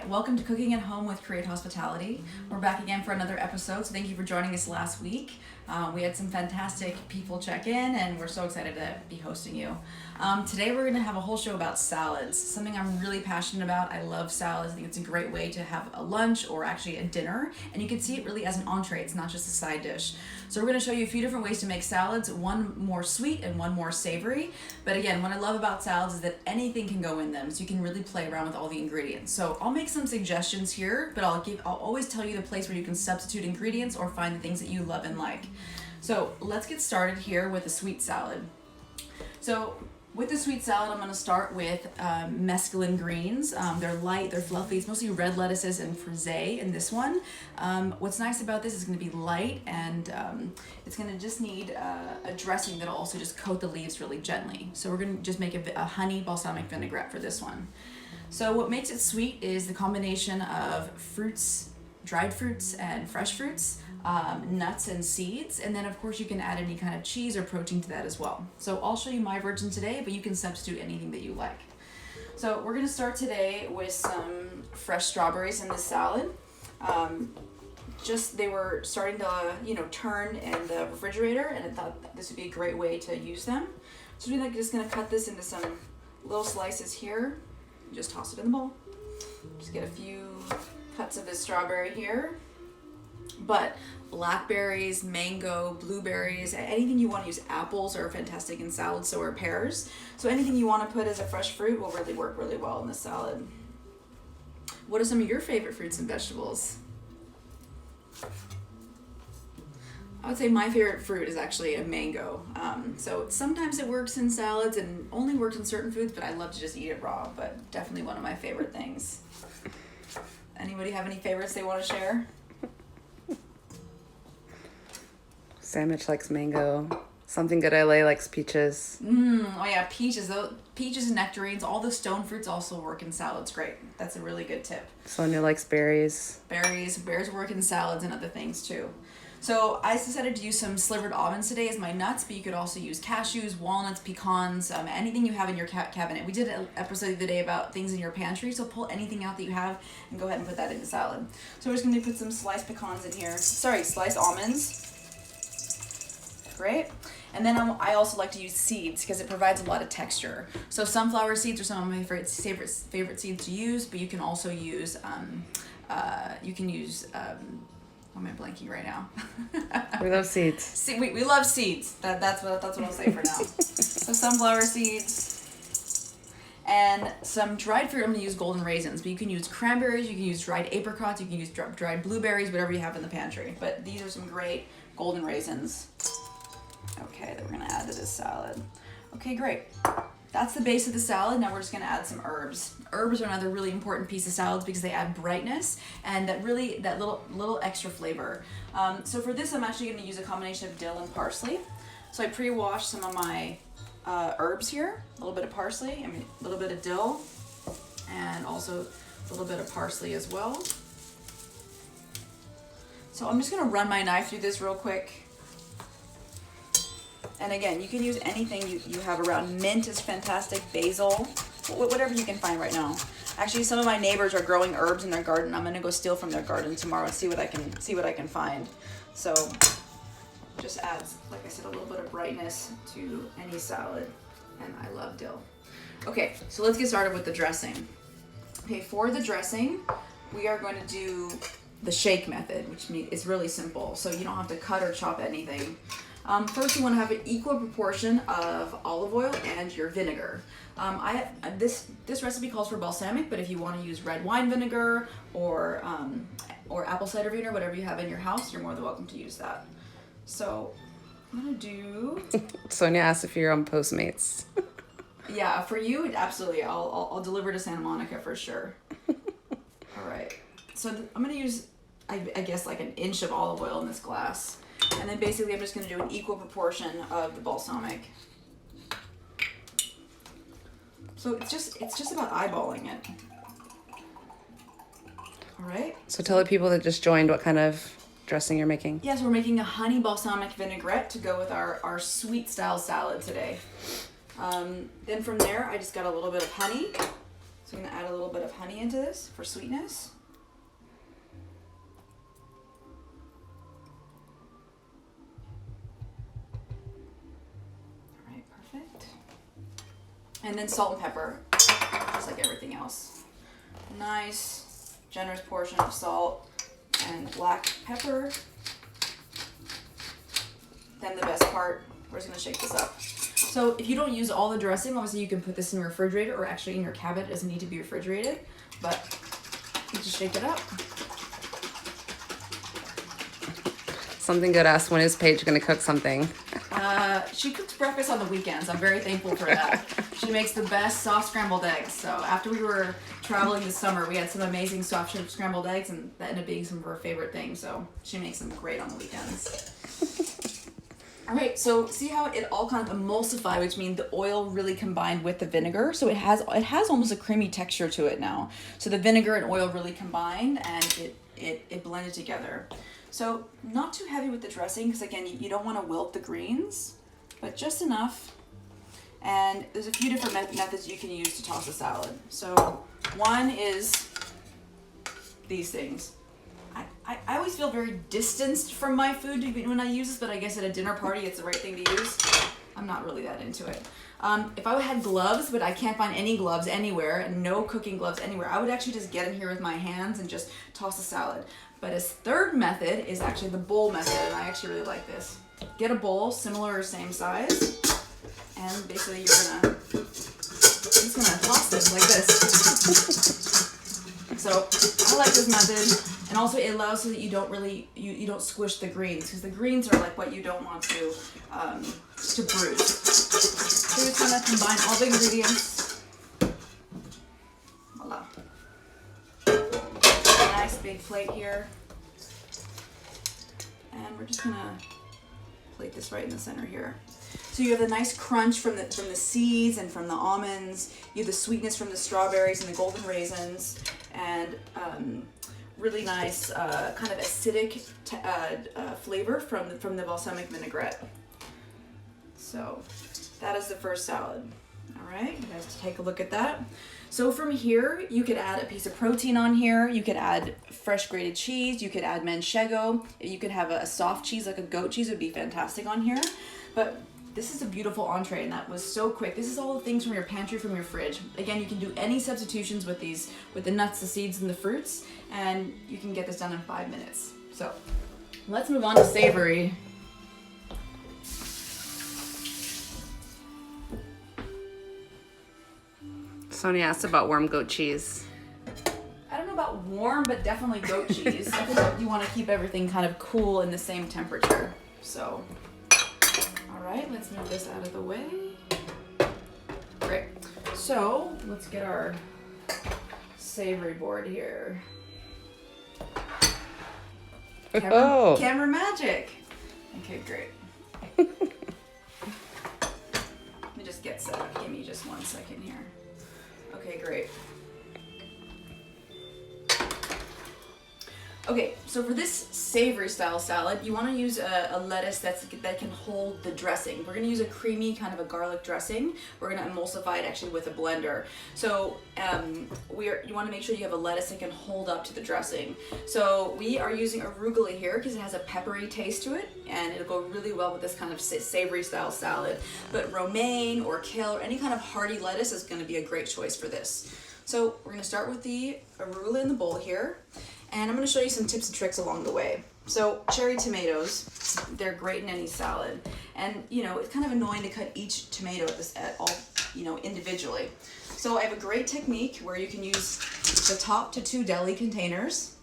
welcome to Cooking at Home with Create Hospitality. We're back again for another episode, so thank you for joining us last week. We had some fantastic people check in, and we're so excited to be hosting you. Today we're going to have a whole show about salads, something I'm really passionate about. I love salads. I think it's a great way to have a lunch or actually a dinner, and you can see it really as an entree. It's not just a side dish. So we're going to show you a few different ways to make salads, one more sweet and one more savory. But again, what I love about salads is that anything can go in them, so you can really play around with all the ingredients. So I'll make some suggestions here, but I'll always tell you the place where you can substitute ingredients or find the things that you love and like. So let's get started here with a sweet salad. So with the sweet salad, I'm going to start with mesclun greens. They're light, they're fluffy. It's mostly red lettuces and frisee in this one. What's nice about this is going to be light, and it's going to just need a dressing that'll also just coat the leaves really gently. So we're going to just make a honey balsamic vinaigrette for this one. So what makes it sweet is the combination of fruits, dried fruits and fresh fruits, nuts and seeds, and then of course you can add any kind of cheese or protein to that as well. So I'll show you my version today, but you can substitute anything that you like. So we're going to start today with some fresh strawberries in this salad. They were starting to turn in the refrigerator, and I thought this would be a great way to use them. So we're just going to cut this into some little slices here. Just toss it in the bowl. Just get a few cuts of this strawberry here. But blackberries, mango, blueberries, anything you want to use. Apples are fantastic in salads, so are pears. So anything you want to put as a fresh fruit will really work really well in this salad. What are some of your favorite fruits and vegetables? I would say my favorite fruit is actually a mango. So sometimes it works in salads and only works in certain foods, but I love to just eat it raw, but definitely one of my favorite things. Anybody have any favorites they want to share? Sandwich likes mango. Something Good LA likes peaches. Oh yeah, peaches. Peaches and nectarines. All the stone fruits also work in salads. Great. That's a really good tip. Sonia likes berries. Berries work in salads and other things too. So I decided to use some slivered almonds today as my nuts, but you could also use cashews, walnuts, pecans, anything you have in your cabinet. We did an episode the other day about things in your pantry, so pull anything out that you have and go ahead and put that in the salad. So we're just going to put some sliced pecans in here. Sliced almonds. Great. And then I also like to use seeds because it provides a lot of texture. So sunflower seeds are some of my favorite seeds to use, but you can also use, what am I blanking right now? We love seeds. We love seeds. That's what I'll say for now. So sunflower seeds and some dried fruit. I'm going to use golden raisins, but you can use cranberries, you can use dried apricots, you can use dried blueberries, whatever you have in the pantry. But these are some great golden raisins. Okay, that we're going to add to this salad. Okay, great. That's the base of the salad. Now we're just going to add some herbs. Herbs are another really important piece of salads because they add brightness and that little extra flavor. So for this, I'm actually going to use a combination of dill and parsley. So I pre-washed some of my herbs here. A little bit of parsley, a little bit of dill, and also a little bit of parsley as well. So I'm just going to run my knife through this real quick. And again, you can use anything you have around. Mint is fantastic, basil, whatever you can find right now. Actually, some of my neighbors are growing herbs in their garden. I'm gonna go steal from their garden tomorrow and see what I can find. So just adds, like I said, a little bit of brightness to any salad. And I love dill. Okay, so let's get started with the dressing. Okay, for the dressing, we are going to do the shake method, which is really simple. So you don't have to cut or chop anything. First, you want to have an equal proportion of olive oil and your vinegar. This recipe calls for balsamic, but if you want to use red wine vinegar or apple cider vinegar, whatever you have in your house, you're more than welcome to use that. So I'm gonna do. Sonia asked if you're on Postmates. Yeah, for you, absolutely. I'll deliver to Santa Monica for sure. All right. So I'm gonna use, I guess, like an inch of olive oil in this glass. And then basically I'm just going to do an equal proportion of the balsamic. So it's just about eyeballing it. All right. So tell the people that just joined what kind of dressing you're making. Yes, we're making a honey balsamic vinaigrette to go with our sweet style salad today. Then from there, I just got a little bit of honey. So I'm gonna add a little bit of honey into this for sweetness. All right, perfect. And then salt and pepper, just like everything else. Nice, generous portion of salt and black pepper. Then the best part, we're just gonna shake this up. So if you don't use all the dressing, obviously you can put this in your refrigerator or actually in your cabinet. It doesn't need to be refrigerated, but you just shake it up. Something good asked, when is Paige going to cook something? She cooks breakfast on the weekends. I'm very thankful for that. She makes the best soft scrambled eggs. So after we were traveling this summer, we had some amazing soft scrambled eggs, and that ended up being some of her favorite things. So she makes them great on the weekends. All right, so see how it all kind of emulsified, which means the oil really combined with the vinegar. So it has almost a creamy texture to it now. So the vinegar and oil really combined, and it blended together. So not too heavy with the dressing, because again, you don't want to wilt the greens, but just enough. And there's a few different methods you can use to toss a salad. So one is these things. I always feel very distanced from my food when I use this, but I guess at a dinner party it's the right thing to use. I'm not really that into it. If I had gloves, but I can't find any gloves anywhere, and no cooking gloves anywhere, I would actually just get in here with my hands and just toss a salad. But his third method is actually the bowl method, and I actually really like this. Get a bowl, similar or same size, and basically you're just gonna toss this like this. So I like this method, and also it allows so that you don't really you don't squish the greens, because the greens are like what you don't want to bruise. So we're just gonna combine all the ingredients. Voila. Nice big plate here, and we're just gonna plate this right in the center here. So you have the nice crunch from the seeds and from the almonds. You have the sweetness from the strawberries and the golden raisins, and really nice kind of acidic flavor from the balsamic vinaigrette. So that is the first salad. All right, you guys take a look at that. So from here, you could add a piece of protein on here. You could add fresh grated cheese. You could add manchego. You could have a soft cheese like a goat cheese would be fantastic on here. But this is a beautiful entree, and that was so quick. This is all the things from your pantry, from your fridge. Again, you can do any substitutions with these, with the nuts, the seeds, and the fruits, and you can get this done in 5 minutes. So let's move on to savory. Sonia asked about warm goat cheese. I don't know about warm, but definitely goat cheese. I think you want to keep everything kind of cool in the same temperature. So, all right, let's move this out of the way. Great. So let's get our savory board here. Camera magic. Okay, great. Let me just get set up. Give me just 1 second here. Okay, great. Okay, so for this savory style salad, you want to use a lettuce that can hold the dressing. We're going to use a creamy kind of a garlic dressing. We're going to emulsify it actually with a blender. So you want to make sure you have a lettuce that can hold up to the dressing. So we are using arugula here because it has a peppery taste to it, and it'll go really well with this kind of savory style salad. But romaine or kale or any kind of hearty lettuce is going to be a great choice for this. So we're going to start with the arugula in the bowl here. And I'm going to show you some tips and tricks along the way. So cherry tomatoes, they're great in any salad. And, you know, it's kind of annoying to cut each tomato individually. So I have a great technique where you can use the top to 2 deli containers.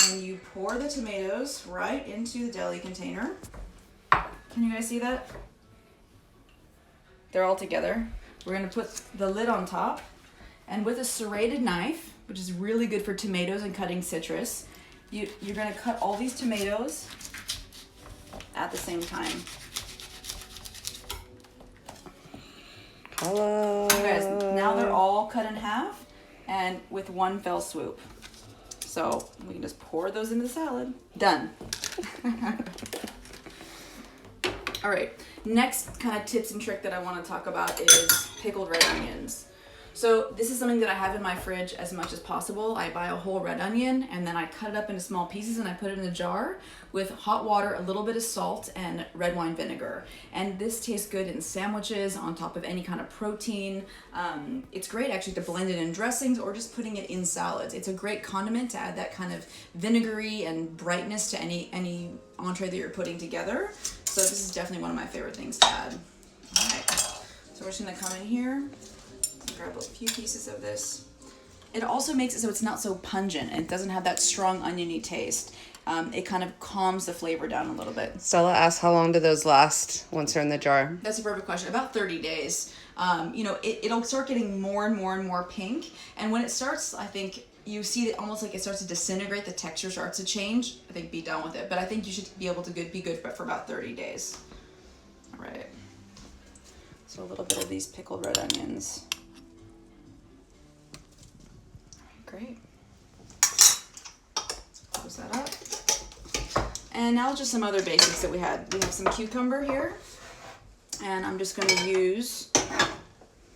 And you pour the tomatoes right into the deli container. Can you guys see that? They're all together. We're going to put the lid on top. And with a serrated knife, which is really good for tomatoes and cutting citrus, you're going to cut all these tomatoes at the same time. Hello. You guys, now they're all cut in half and with one fell swoop. So we can just pour those into the salad. Done. All right, next kind of tips and trick that I want to talk about is pickled red onions. So this is something that I have in my fridge as much as possible. I buy a whole red onion and then I cut it up into small pieces and I put it in a jar with hot water, a little bit of salt, and red wine vinegar. And this tastes good in sandwiches, on top of any kind of protein. It's great actually to blend it in dressings or just putting it in salads. It's a great condiment to add that kind of vinegary and brightness to any entree that you're putting together. So this is definitely one of my favorite things to add. All right, so we're just gonna come in here. Grab a few pieces of this. It also makes it so it's not so pungent and it doesn't have that strong oniony taste. It kind of calms the flavor down a little bit. Stella asked how long do those last once they're in the jar? That's a perfect question. About 30 days. It'll start getting more and more and more pink. And when it starts, I think you see that almost like it starts to disintegrate, the texture starts to change. I think be done with it. But I think you should be able to be good for about 30 days. All right. So a little bit of these pickled red onions. Great. Close that up. And now just some other basics that we had. We have some cucumber here. And I'm just going to use,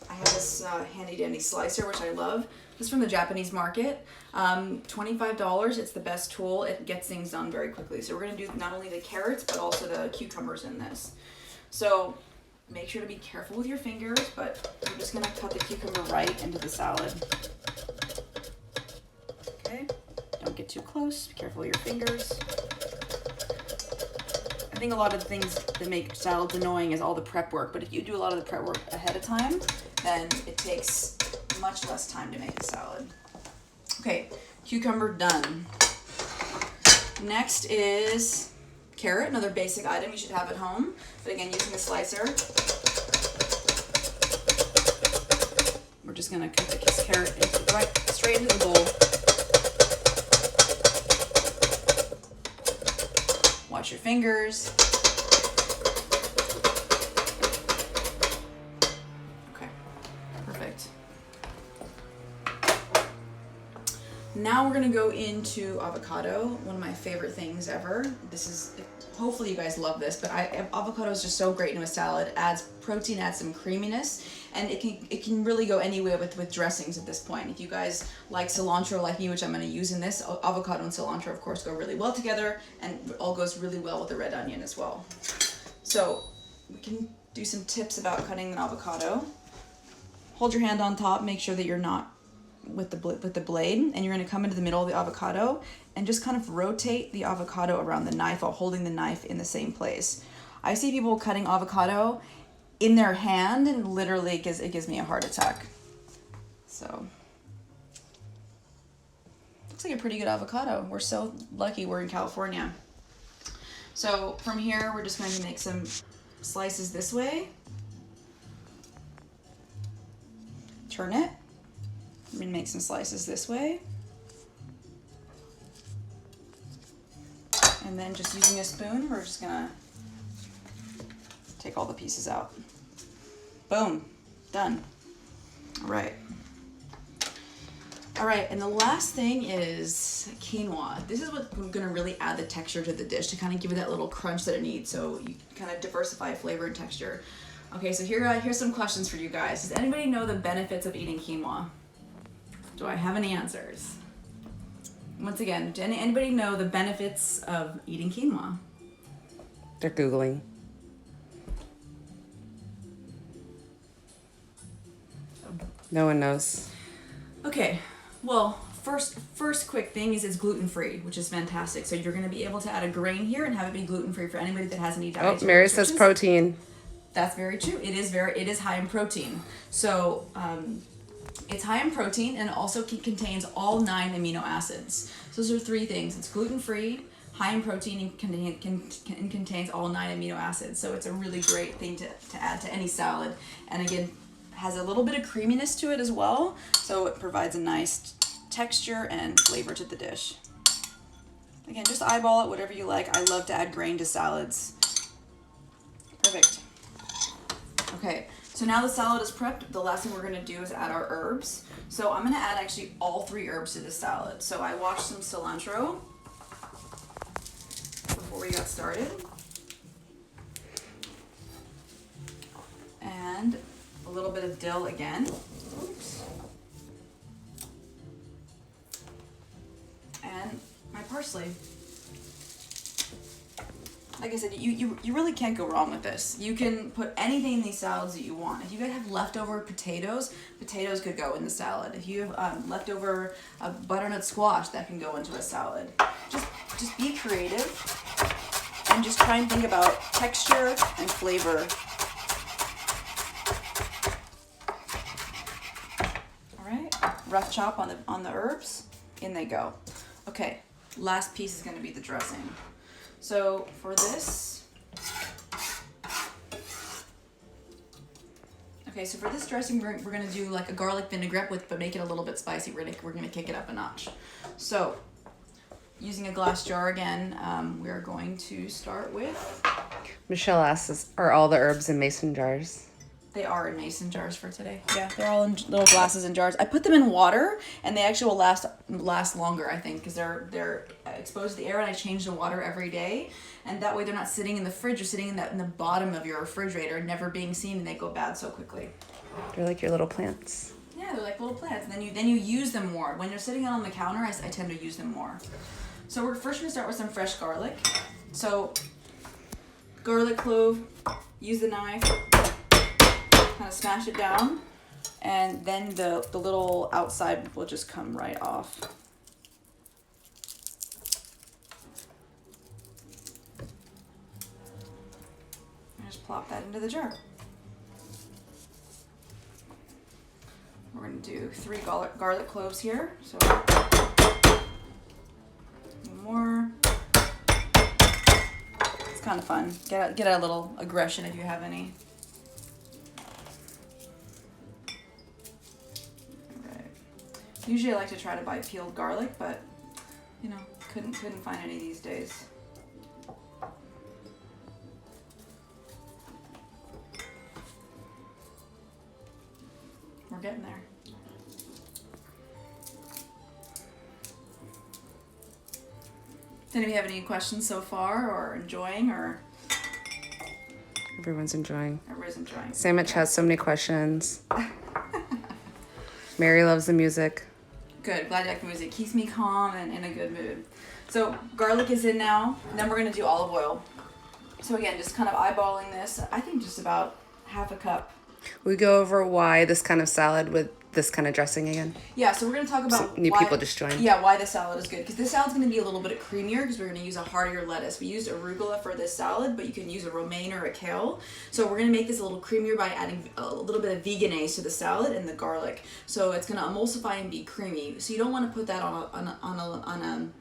I have this handy dandy slicer, which I love. This is from the Japanese market. $25. It's the best tool. It gets things done very quickly. So we're going to do not only the carrots, but also the cucumbers in this. So make sure to be careful with your fingers, but I'm just going to cut the cucumber right into the salad. Okay, don't get too close. Be careful with your fingers. I think a lot of the things that make salads annoying is all the prep work, but if you do a lot of the prep work ahead of time, then it takes much less time to make a salad. Okay, cucumber done. Next is carrot, another basic item you should have at home, but again, using a slicer. We're just gonna cut the carrot straight into the bowl. Watch your fingers. Okay, perfect. Now we're gonna go into avocado, one of my favorite things ever. This is, hopefully you guys love this, but avocado is just so great in a salad. It adds protein, adds some creaminess, and it can really go anywhere with dressings at this point. If you guys like cilantro like me, which I'm going to use in this, avocado and cilantro of course go really well together, and it all goes really well with the red onion as well. So we can do some tips about cutting an avocado. Hold your hand on top, make sure that you're not with the blade, and you're going to come into the middle of the avocado and just kind of rotate the avocado around the knife while holding the knife in the same place. I see people cutting avocado in their hand, and literally it gives me a heart attack. So looks like a pretty good avocado. We're so lucky we're in California. So from here, we're just going to make some slices this way. Turn it. I'm going to make some slices this way. And then just using a spoon, we're just going to take all the pieces out. Boom. Done. All right. All right, and the last thing is quinoa. This is what's going to really add the texture to the dish to kind of give it that little crunch that it needs, so you kind of diversify flavor and texture. Okay, so here's some questions for you guys. Does anybody know the benefits of eating quinoa? Do I have any answers? Once again, does anybody know the benefits of eating quinoa? They're Googling. No one knows. Okay, well, first quick thing is it's gluten-free, which is fantastic. So you're going to be able to add a grain here and have it be gluten-free for anybody that has any dietary Oh, Mary says restrictions. protein. That's very true. It is high in protein. So it's high in protein, and it also contains all 9 amino acids. So those are 3 things. It's gluten-free, high in protein, and contains all 9 amino acids. So it's a really great thing to add to any salad. And again, has a little bit of creaminess to it as well. So it provides a nice texture and flavor to the dish. Again, just eyeball it, whatever you like. I love to add grain to salads. Perfect. Okay, so now the salad is prepped. The last thing we're gonna do is add our herbs. So I'm gonna add actually all 3 herbs to the salad. So I washed some cilantro before we got started. And a little bit of dill again. Oops. parsley. Like I said, you really can't go wrong with this. You can put anything in these salads that you want. If you guys have leftover potatoes could go in the salad. If you have leftover butternut squash, that can go into a salad. Just be creative and just try and think about texture and flavor. All right, rough chop on the herbs. In they go. Okay, last piece is going to be the dressing. So for this, dressing, we're gonna do like a garlic vinaigrette but make it a little bit spicy. We're gonna kick it up a notch. So using a glass jar again, we are going to start with. Michelle asks, are all the herbs in mason jars? They are in mason jars for today. Yeah, they're all in little glasses and jars. I put them in water, and they actually will last longer, I think, because they're exposed to the air, and I change the water every day, and that way they're not sitting in the fridge or sitting in the bottom of your refrigerator, never being seen, and they go bad so quickly. They're like your little plants. Yeah, they're like little plants, and then you use them more. When they're sitting out on the counter, I tend to use them more. So we're first gonna start with some fresh garlic. So garlic clove, use the knife. Kind of smash it down, and then the little outside will just come right off. And just plop that into the jar. We're going to do 3 garlic cloves here. So one more. It's kind of fun. Get a little aggression if you have any. Usually I like to try to buy peeled garlic, but couldn't find any these days. We're getting there. Does anybody have any questions so far, or enjoying, or? Everyone's enjoying. Everybody's enjoying. Sandwich has so many questions. Mary loves the music. Good, glad you like the music. Keeps me calm and in a good mood. So garlic is in now. Then we're gonna do olive oil. So again, just kind of eyeballing this. I think just about half a cup. We go over why this kind of salad with this kind of dressing again. Yeah, so we're gonna talk about New people just joined. Yeah, why this salad is good. Because this salad's gonna be a little bit creamier because we're gonna use a heartier lettuce. We used arugula for this salad, but you can use a romaine or a kale. So we're gonna make this a little creamier by adding a little bit of Vegenaise to the salad and the garlic. So it's gonna emulsify and be creamy. So you don't want to put that on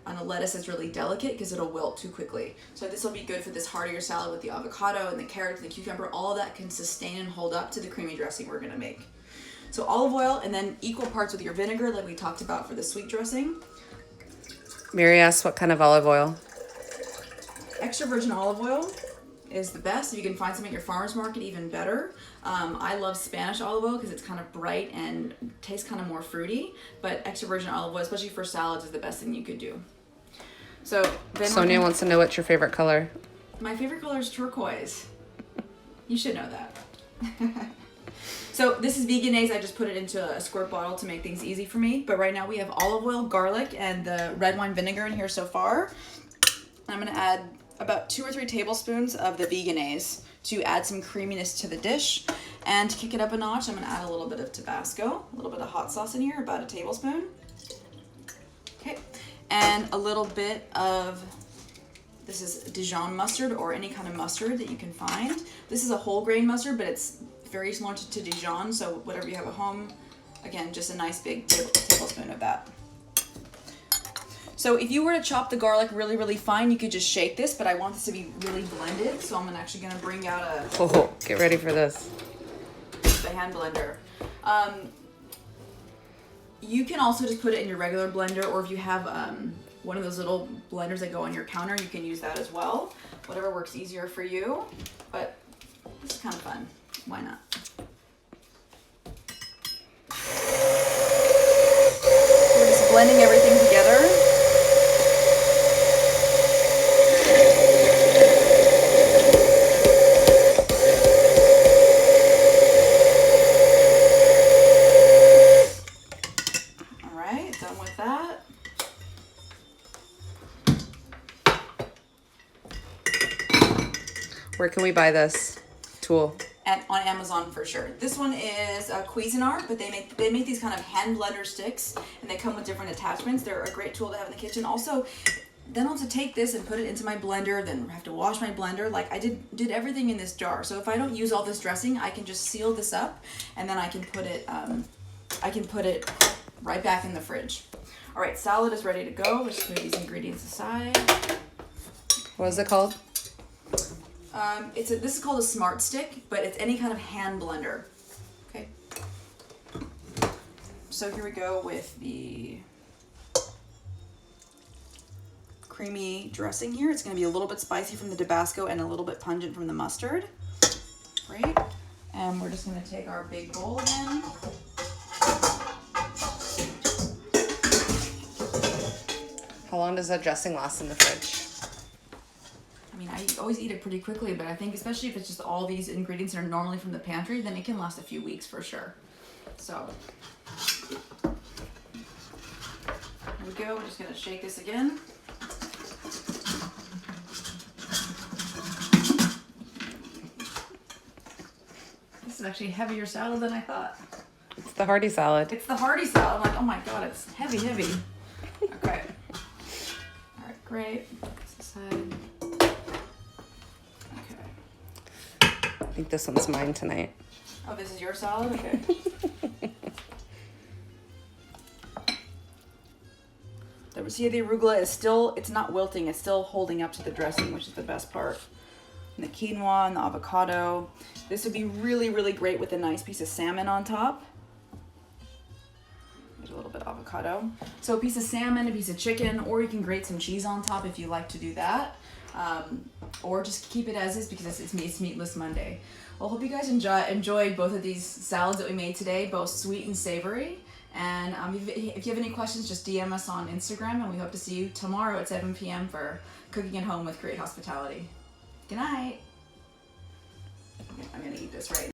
a lettuce that's really delicate because it'll wilt too quickly. So this will be good for this heartier salad with the avocado and the carrots and the cucumber. All of that can sustain and hold up to the creamy dressing we're gonna make. So olive oil, and then equal parts with your vinegar like we talked about for the sweet dressing. Mary asks what kind of olive oil. Extra virgin olive oil is the best. If you can find some at your farmer's market, even better. I love Spanish olive oil because it's kind of bright and tastes kind of more fruity, but extra virgin olive oil, especially for salads, is the best thing you could do. So then Sonia wants to know what's your favorite color. My favorite color is turquoise. You should know that. So this is Vegenaise. I just put it into a squirt bottle to make things easy for me. But right now we have olive oil, garlic, and the red wine vinegar in here so far. I'm going to add about 2 or 3 tablespoons of the Vegenaise to add some creaminess to the dish. And to kick it up a notch, I'm going to add a little bit of Tabasco, a little bit of hot sauce in here, about a tablespoon. Okay, and a little bit of, this is Dijon mustard or any kind of mustard that you can find. This is a whole grain mustard, but it's very similar to Dijon, so whatever you have at home, again, just a nice big tablespoon of that. So if you were to chop the garlic really, really fine, you could just shake this, but I want this to be really blended, so I'm actually gonna bring out Oh, get ready for this. the hand blender. You can also just put it in your regular blender, or if you have one of those little blenders that go on your counter, you can use that as well. Whatever works easier for you, but this is kind of fun. Why not? We're just blending everything together. All right, done with that. Where can we buy this tool? And on Amazon for sure. This one is Cuisinart, but they make these kind of hand blender sticks, and they come with different attachments. They're a great tool to have in the kitchen. Also, then I'll have to take this and put it into my blender, then have to wash my blender. Like I did everything in this jar. So if I don't use all this dressing, I can just seal this up, and then I can put it right back in the fridge. All right, salad is ready to go. We're just move these ingredients aside. What is it called? This is called a Smart Stick, but it's any kind of hand blender. Okay. So here we go with the creamy dressing here. It's going to be a little bit spicy from the Tabasco and a little bit pungent from the mustard. Great. And we're just going to take our big bowl again. How long does that dressing last in the fridge? I mean, I always eat it pretty quickly, but I think especially if it's just all these ingredients that are normally from the pantry, then it can last a few weeks for sure. So, here we go. We're just going to shake this again. This is actually a heavier salad than I thought. It's the Hearty salad. It's the Hearty salad. I'm like, oh my god, it's heavy. Okay. All right, great. This aside. I think this one's mine tonight. Oh, this is your salad? Okay. See, the arugula is still, it's not wilting, it's still holding up to the dressing, which is the best part. And the quinoa and the avocado. This would be really, really great with a nice piece of salmon on top. There's a little bit of avocado. So a piece of salmon, a piece of chicken, or you can grate some cheese on top if you like to do that. Or just keep it as is because it's Meatless Monday. Well, hope you guys enjoyed both of these salads that we made today, both sweet and savory. And if you have any questions, just DM us on Instagram, and we hope to see you tomorrow at 7 p.m. for Cooking at Home with Great Hospitality. Good night. I'm gonna eat this right now.